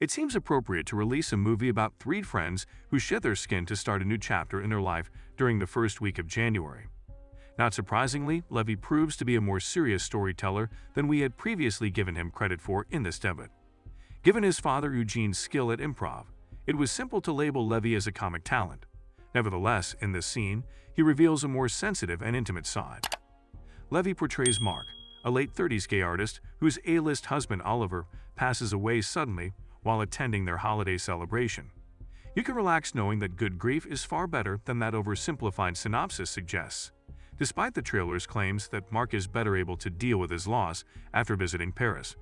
It seems appropriate to release a movie about three friends who shed their skin to start a new chapter in their life during the first week of January. Not surprisingly, Levy proves to be a more serious storyteller than we had previously given him credit for in this debut. Given his father Eugene's skill at improv, it was simple to label Levy as a comic talent. Nevertheless, in this scene, he reveals a more sensitive and intimate side. Levy portrays Mark, a late-30s gay artist whose A-list husband Oliver passes away suddenly while attending their holiday celebration. You can relax knowing that good grief is far better than that oversimplified synopsis suggests, despite the trailer's claims that Mark is better able to deal with his loss after visiting Paris.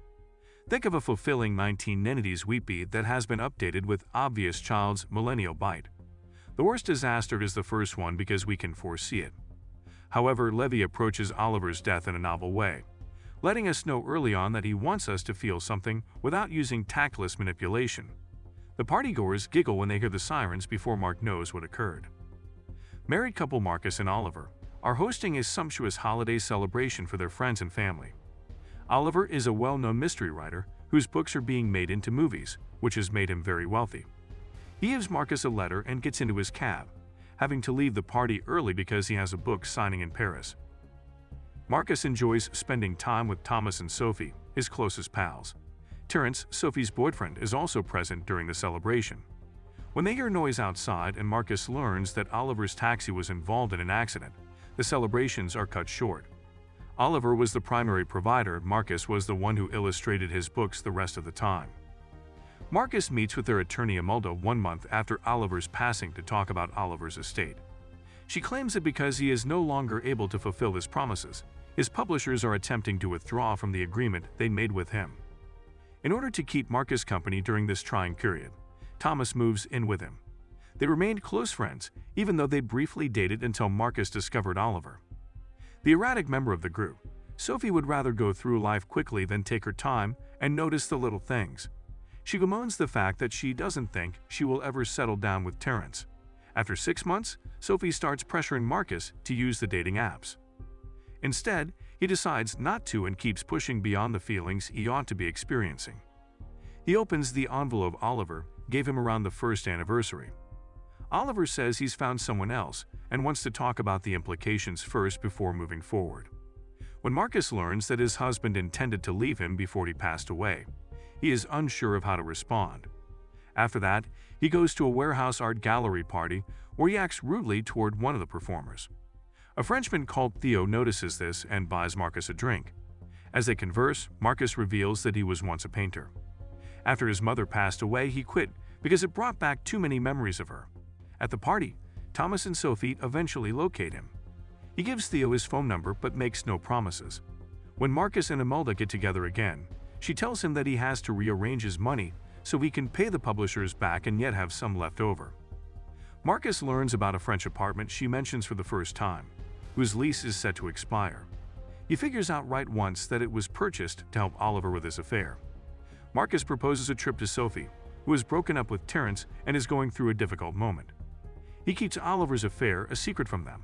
Think of a fulfilling 1990s Wheatbee that has been updated with obvious child's millennial bite. The worst disaster is the first one because we can foresee it. However, Levy approaches Oliver's death in a novel way, letting us know early on that he wants us to feel something without using tactless manipulation. The partygoers giggle when they hear the sirens before Mark knows what occurred. Married couple Marcus and Oliver are hosting a sumptuous holiday celebration for their friends and family. Oliver is a well-known mystery writer whose books are being made into movies, which has made him very wealthy. He gives Marcus a letter and gets into his cab, having to leave the party early because he has a book signing in Paris. Marcus enjoys spending time with Thomas and Sophie, his closest pals. Terence, Sophie's boyfriend, is also present during the celebration. When they hear noise outside and Marcus learns that Oliver's taxi was involved in an accident, the celebrations are cut short. Oliver was the primary provider, Marcus was the one who illustrated his books the rest of the time. Marcus meets with their attorney Imelda 1 month after Oliver's passing to talk about Oliver's estate. She claims that because he is no longer able to fulfill his promises, his publishers are attempting to withdraw from the agreement they made with him. In order to keep Marcus company during this trying period, Thomas moves in with him. They remained close friends, even though they briefly dated until Marcus discovered Oliver. The erratic member of the group, Sophie would rather go through life quickly than take her time and notice the little things. She bemoans the fact that she doesn't think she will ever settle down with Terence. After 6 months, Sophie starts pressuring Marcus to use the dating apps. Instead, he decides not to and keeps pushing beyond the feelings he ought to be experiencing. He opens the envelope Oliver gave him around the first anniversary. Oliver says he's found someone else and wants to talk about the implications first before moving forward. When Marcus learns that his husband intended to leave him before he passed away, he is unsure of how to respond. After that, he goes to a warehouse art gallery party where he acts rudely toward one of the performers. A Frenchman called Theo notices this and buys Marcus a drink. As they converse, Marcus reveals that he was once a painter. After his mother passed away, he quit because it brought back too many memories of her. At the party, Thomas and Sophie eventually locate him. He gives Theo his phone number but makes no promises. When Marcus and Imelda get together again, she tells him that he has to rearrange his money so he can pay the publishers back and yet have some left over. Marcus learns about a French apartment she mentions for the first time, whose lease is set to expire. He figures out right once that it was purchased to help Oliver with his affair. Marcus proposes a trip to Sophie, who has broken up with Terence and is going through a difficult moment. He keeps Oliver's affair a secret from them,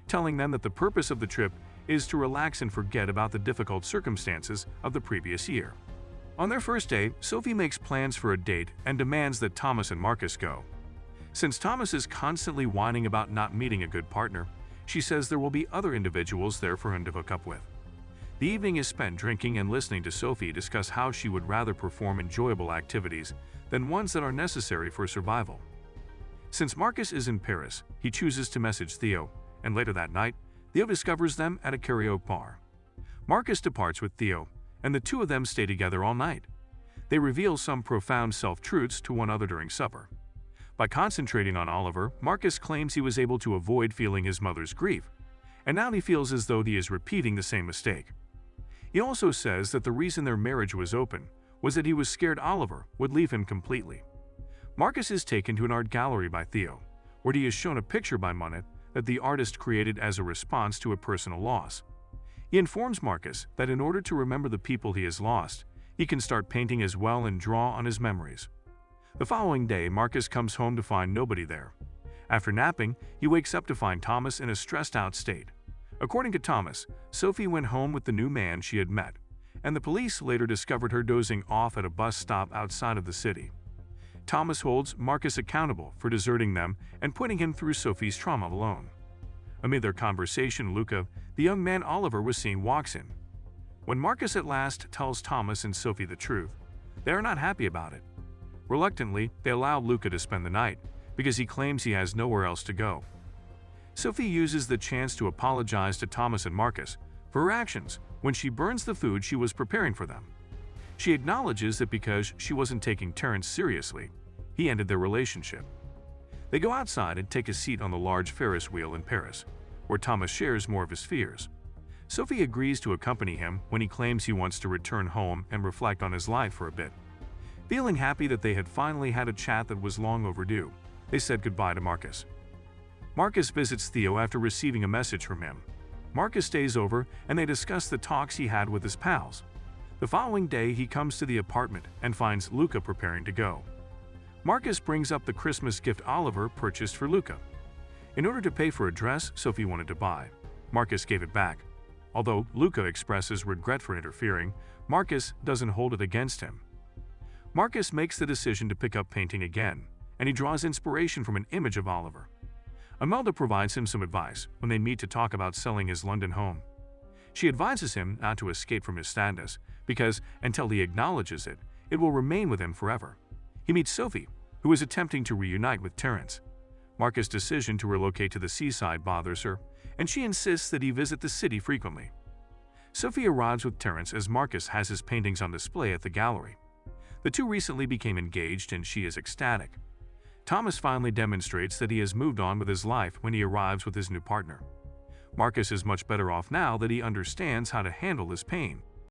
telling them that the purpose of the trip is to relax and forget about the difficult circumstances of the previous year. On their first day, Sophie makes plans for a date and demands that Thomas and Marcus go. Since Thomas is constantly whining about not meeting a good partner, she says there will be other individuals there for him to hook up with. The evening is spent drinking and listening to Sophie discuss how she would rather perform enjoyable activities than ones that are necessary for survival. Since Marcus is in Paris, he chooses to message Theo, and later that night, Theo discovers them at a karaoke bar. Marcus departs with Theo, and the two of them stay together all night. They reveal some profound self-truths to one another during supper. By concentrating on Oliver, Marcus claims he was able to avoid feeling his mother's grief, and now he feels as though he is repeating the same mistake. He also says that the reason their marriage was open was that he was scared Oliver would leave him completely. Marcus is taken to an art gallery by Theo, where he is shown a picture by Monet that the artist created as a response to a personal loss. He informs Marcus that in order to remember the people he has lost, he can start painting as well and draw on his memories. The following day, Marcus comes home to find nobody there. After napping, he wakes up to find Thomas in a stressed-out state. According to Thomas, Sophie went home with the new man she had met, and the police later discovered her dozing off at a bus stop outside of the city. Thomas holds Marcus accountable for deserting them and putting him through Sophie's trauma alone. Amid their conversation, Luca, the young man Oliver was seen, walks in. When Marcus at last tells Thomas and Sophie the truth, they are not happy about it. Reluctantly, they allow Luca to spend the night because he claims he has nowhere else to go. Sophie uses the chance to apologize to Thomas and Marcus for her actions when she burns the food she was preparing for them. She acknowledges that because she wasn't taking Terence seriously, he ended their relationship. They go outside and take a seat on the large Ferris wheel in Paris, where Thomas shares more of his fears. Sophie agrees to accompany him when he claims he wants to return home and reflect on his life for a bit. Feeling happy that they had finally had a chat that was long overdue, they said goodbye to Marcus. Marcus visits Theo after receiving a message from him. Marcus stays over and they discuss the talks he had with his pals. The following day, he comes to the apartment and finds Luca preparing to go. Marcus brings up the Christmas gift Oliver purchased for Luca. In order to pay for a dress Sophie wanted to buy, Marcus gave it back. Although Luca expresses regret for interfering, Marcus doesn't hold it against him. Marcus makes the decision to pick up painting again, and he draws inspiration from an image of Oliver. Imelda provides him some advice when they meet to talk about selling his London home. She advises him not to escape from his sadness because, until he acknowledges it, it will remain with him forever. He meets Sophie, who is attempting to reunite with Terence. Marcus' decision to relocate to the seaside bothers her, and she insists that he visit the city frequently. Sophie arrives with Terence as Marcus has his paintings on display at the gallery. The two recently became engaged and she is ecstatic. Thomas finally demonstrates that he has moved on with his life when he arrives with his new partner. Marcus is much better off now that he understands how to handle his pain